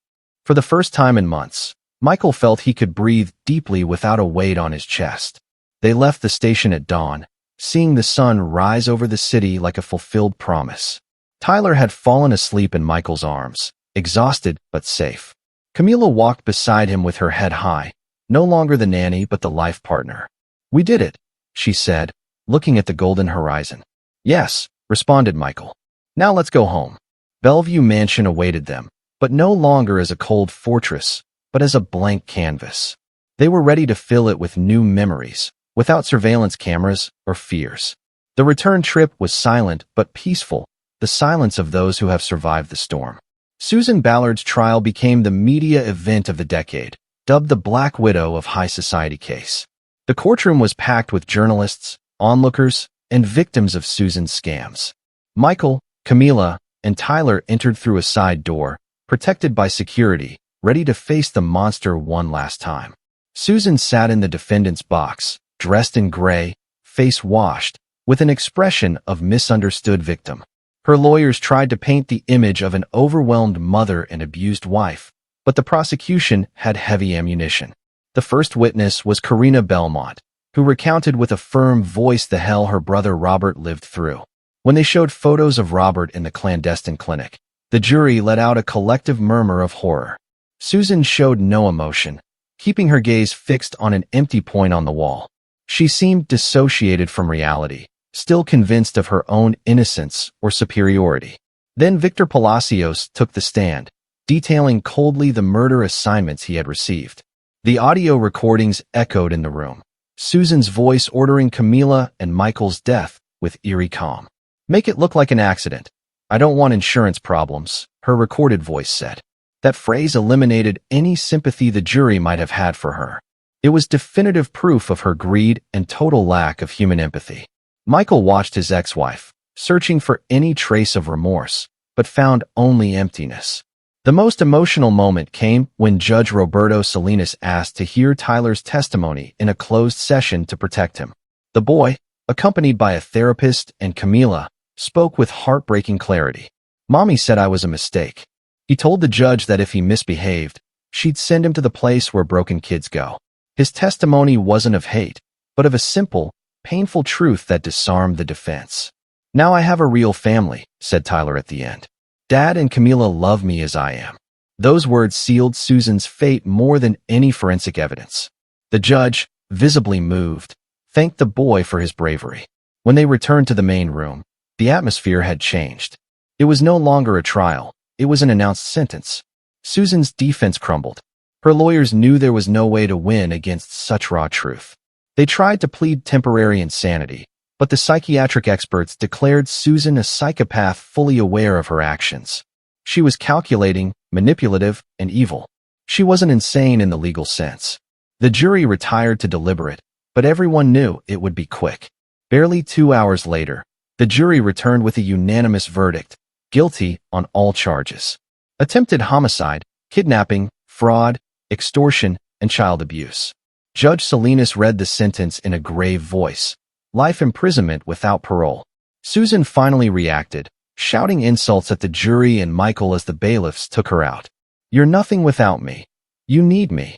For the first time in months, Michael felt he could breathe deeply without a weight on his chest. They left the station at dawn, seeing the sun rise over the city like a fulfilled promise. Tyler had fallen asleep in Michael's arms, exhausted but safe. Camila walked beside him with her head high, no longer the nanny but the life partner. "We did it," she said, looking at the golden horizon. Yes, responded Michael. Now let's go home. Bellevue Mansion awaited them, but no longer as a cold fortress, but as a blank canvas. They were ready to fill it with new memories, without surveillance cameras or fears. The return trip was silent but peaceful, the silence of those who have survived the storm. Susan Ballard's trial became the media event of the decade, dubbed the Black Widow of high society case. The courtroom was packed with journalists, onlookers, and victims of Susan's scams. Michael, Camila, and Tyler entered through a side door, protected by security, ready to face the monster one last time. Susan sat in the defendant's box, dressed in gray, face washed, with an expression of misunderstood victim. Her lawyers tried to paint the image of an overwhelmed mother and abused wife, but the prosecution had heavy ammunition. The first witness was Karina Belmont, who recounted with a firm voice the hell her brother Robert lived through. When they showed photos of Robert in the clandestine clinic, the jury let out a collective murmur of horror. Susan showed no emotion, keeping her gaze fixed on an empty point on the wall. She seemed dissociated from reality, still convinced of her own innocence or superiority. Then Victor Palacios took the stand, detailing coldly the murder assignments he had received. The audio recordings echoed in the room, Susan's voice ordering Camila and Michael's death with eerie calm. "Make it look like an accident. I don't want insurance problems," her recorded voice said. That phrase eliminated any sympathy the jury might have had for her. It was definitive proof of her greed and total lack of human empathy. Michael watched his ex-wife, searching for any trace of remorse, but found only emptiness. The most emotional moment came when Judge Roberto Salinas asked to hear Tyler's testimony in a closed session to protect him. The boy, accompanied by a therapist and Camila, spoke with heartbreaking clarity. "Mommy said I was a mistake." He told the judge that if he misbehaved, she'd send him to the place where broken kids go. His testimony wasn't of hate, but of a simple, painful truth that disarmed the defense. "Now I have a real family," said Tyler at the end. "Dad and Camila love me as I am." Those words sealed Susan's fate more than any forensic evidence. The judge, visibly moved, thanked the boy for his bravery. When they returned to the main room, the atmosphere had changed. It was no longer a trial, it was an announced sentence. Susan's defense crumbled. Her lawyers knew there was no way to win against such raw truth. They tried to plead temporary insanity, but the psychiatric experts declared Susan a psychopath fully aware of her actions. She was calculating, manipulative, and evil. She wasn't insane in the legal sense. The jury retired to deliberate, but everyone knew it would be quick. Barely 2 hours later, the jury returned with a unanimous verdict, guilty on all charges. Attempted homicide, kidnapping, fraud, extortion, and child abuse. Judge Salinas read the sentence in a grave voice. Life imprisonment without parole. Susan finally reacted, shouting insults at the jury and Michael as the bailiffs took her out. "You're nothing without me. You need me,"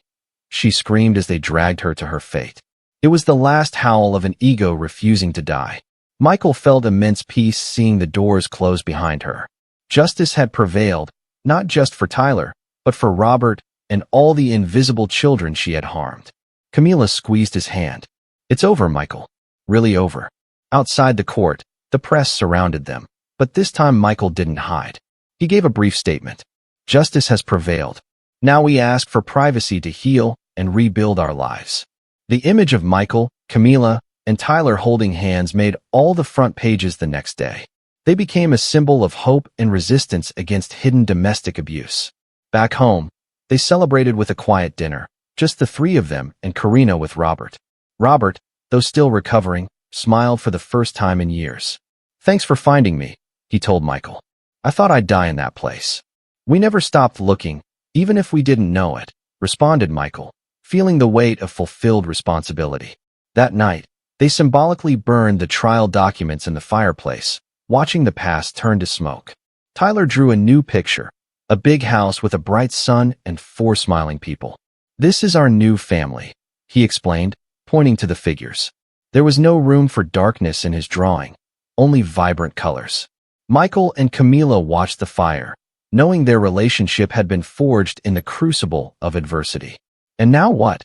she screamed as they dragged her to her fate. It was the last howl of an ego refusing to die. Michael felt immense peace seeing the doors close behind her. Justice had prevailed, not just for Tyler, but for Robert and all the invisible children she had harmed. Camila squeezed his hand. "It's over, Michael. Really over." Outside the court, the press surrounded them, but this time Michael didn't hide. He gave a brief statement. "Justice has prevailed. Now we ask for privacy to heal and rebuild our lives." The image of Michael, Camila, and Tyler holding hands made all the front pages the next day. They became a symbol of hope and resistance against hidden domestic abuse. Back home, they celebrated with a quiet dinner, just the three of them and Karina with Robert. Robert, though still recovering, smiled for the first time in years. "Thanks for finding me," he told Michael. "I thought I'd die in that place." "We never stopped looking, even if we didn't know it," responded Michael, feeling the weight of fulfilled responsibility. That night, they symbolically burned the trial documents in the fireplace, watching the past turn to smoke. Tyler drew a new picture, a big house with a bright sun and 4 smiling people. "This is our new family," he explained, pointing to the figures. There was no room for darkness in his drawing, only vibrant colors. Michael and Camila watched the fire, knowing their relationship had been forged in the crucible of adversity. "And now what?"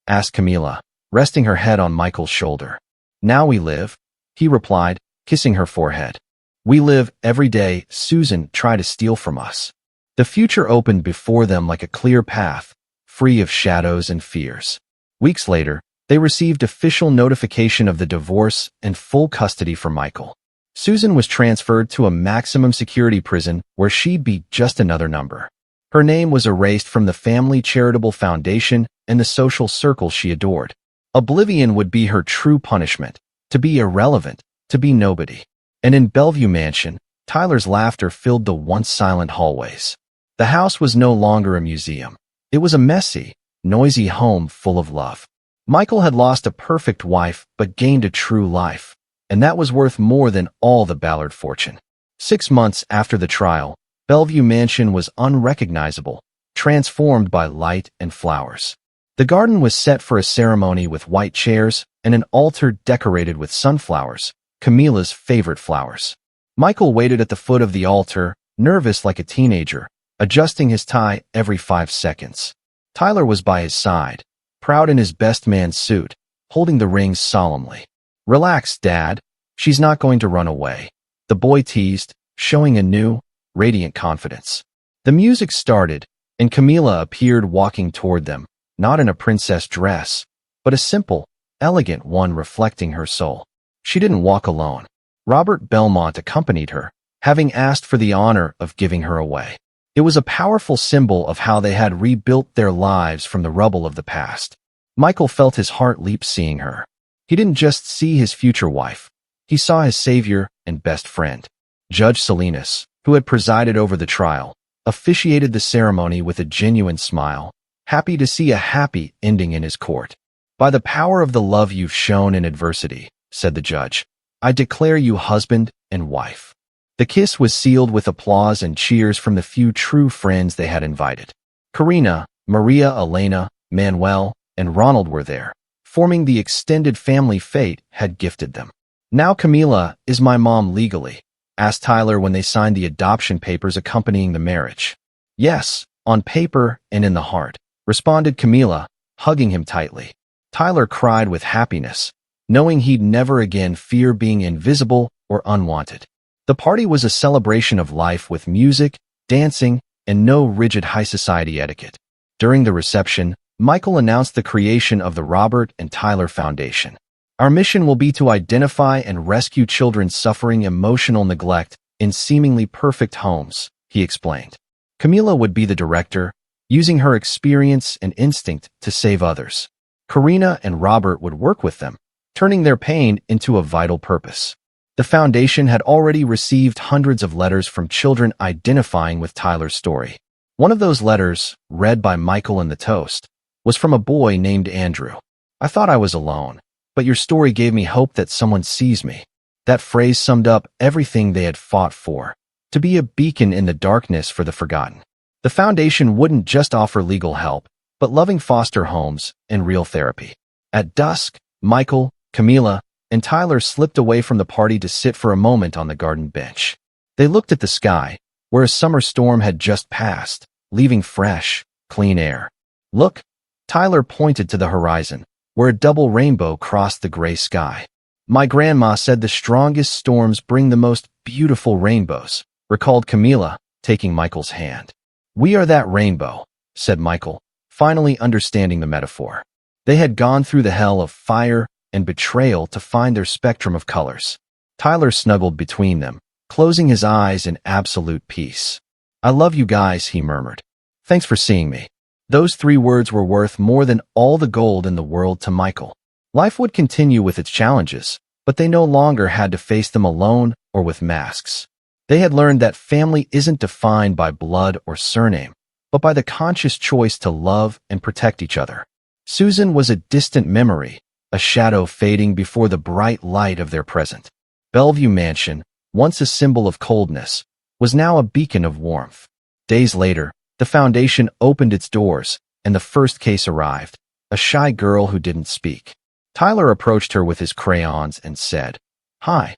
asked Camila, resting her head on Michael's shoulder. "Now we live," he replied, kissing her forehead. We live every day Susan tried to steal from us. The future opened before them like a clear path, free of shadows and fears. Weeks later, they received official notification of the divorce and full custody for Michael. Susan was transferred to a maximum security prison where she'd be just another number. Her name was erased from the family charitable foundation and the social circle she adored. Oblivion would be her true punishment, to be irrelevant, to be nobody. And in Bellevue Mansion, Tyler's laughter filled the once silent hallways. The house was no longer a museum. It was a messy, noisy home full of love. Michael had lost a perfect wife but gained a true life, and that was worth more than all the Ballard fortune. 6 months after the trial, Bellevue Mansion was unrecognizable, transformed by light and flowers. The garden was set for a ceremony with white chairs and an altar decorated with sunflowers, Camila's favorite flowers. Michael waited at the foot of the altar, nervous like a teenager, adjusting his tie every 5 seconds. Tyler was by his side, proud in his best man suit, holding the rings solemnly. "Relax, Dad. She's not going to run away," the boy teased, showing a new, radiant confidence. The music started, and Camila appeared walking toward them, not in a princess dress, but a simple, elegant one reflecting her soul. She didn't walk alone. Robert Belmont accompanied her, having asked for the honor of giving her away. It was a powerful symbol of how they had rebuilt their lives from the rubble of the past. Michael felt his heart leap seeing her. He didn't just see his future wife. He saw his savior and best friend. Judge Salinas, who had presided over the trial, officiated the ceremony with a genuine smile, happy to see a happy ending in his court. "By the power of the love you've shown in adversity," said the judge, "I declare you husband and wife." The kiss was sealed with applause and cheers from the few true friends they had invited. Karina, Maria Elena, Manuel, and Ronald were there, forming the extended family fate had gifted them. "Now Camila is my mom legally?" asked Tyler when they signed the adoption papers accompanying the marriage. "Yes, on paper and in the heart," responded Camila, hugging him tightly. Tyler cried with happiness, knowing he'd never again fear being invisible or unwanted. The party was a celebration of life with music, dancing, and no rigid high society etiquette. During the reception, Michael announced the creation of the Robert and Tyler Foundation. "Our mission will be to identify and rescue children suffering emotional neglect in seemingly perfect homes," he explained. Camila would be the director, using her experience and instinct to save others. Karina and Robert would work with them, turning their pain into a vital purpose. The foundation had already received hundreds of letters from children identifying with Tyler's story. One of those letters, read by Michael in the toast, was from a boy named Andrew. "I thought I was alone, but your story gave me hope that someone sees me." That phrase summed up everything they had fought for, to be a beacon in the darkness for the forgotten. The foundation wouldn't just offer legal help, but loving foster homes and real therapy. At dusk, Michael, Camila, and Tyler slipped away from the party to sit for a moment on the garden bench. They looked at the sky, where a summer storm had just passed, leaving fresh, clean air. "Look," Tyler pointed to the horizon, where a double rainbow crossed the gray sky. "My grandma said the strongest storms bring the most beautiful rainbows," recalled Camila, taking Michael's hand. "We are that rainbow," said Michael, finally understanding the metaphor. They had gone through the hell of fire and betrayal to find their spectrum of colors. Tyler snuggled between them, closing his eyes in absolute peace. "I love you guys," he murmured. "Thanks for seeing me." Those 3 words were worth more than all the gold in the world to Michael. Life would continue with its challenges, but they no longer had to face them alone or with masks. They had learned that family isn't defined by blood or surname, but by the conscious choice to love and protect each other. Susan was a distant memory, a shadow fading before the bright light of their present. Bellevue Mansion, once a symbol of coldness, was now a beacon of warmth. Days later, the foundation opened its doors, and the first case arrived, a shy girl who didn't speak. Tyler approached her with his crayons and said, "Hi.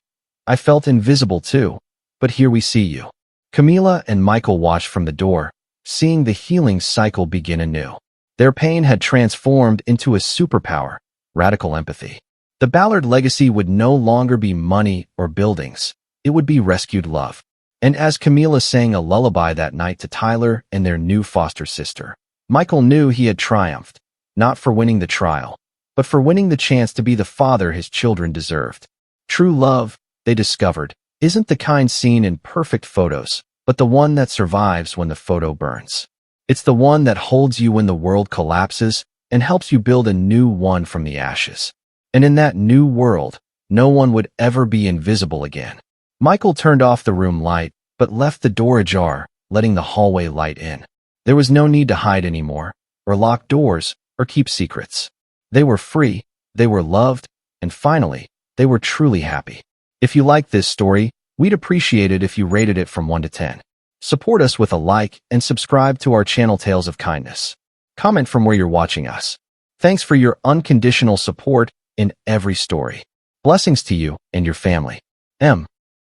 I felt invisible too, but here we see you." Camila and Michael watched from the door, seeing the healing cycle begin anew. Their pain had transformed into a superpower, radical empathy. The Ballard legacy would no longer be money or buildings. It would be rescued love. And as Camila sang a lullaby that night to Tyler and their new foster sister, Michael knew he had triumphed, not for winning the trial, but for winning the chance to be the father his children deserved. True love, they discovered, isn't the kind seen in perfect photos, but the one that survives when the photo burns. It's the one that holds you when the world collapses and helps you build a new one from the ashes. And in that new world, no one would ever be invisible again. Michael turned off the room light, but left the door ajar, letting the hallway light in. There was no need to hide anymore, or lock doors, or keep secrets. They were free, they were loved, and finally, they were truly happy. If you liked this story, we'd appreciate it if you rated it from 1 to 10. Support us with a like and subscribe to our channel Tales of Kindness. Comment from where you're watching us. Thanks for your unconditional support in every story. Blessings to you and your family. M.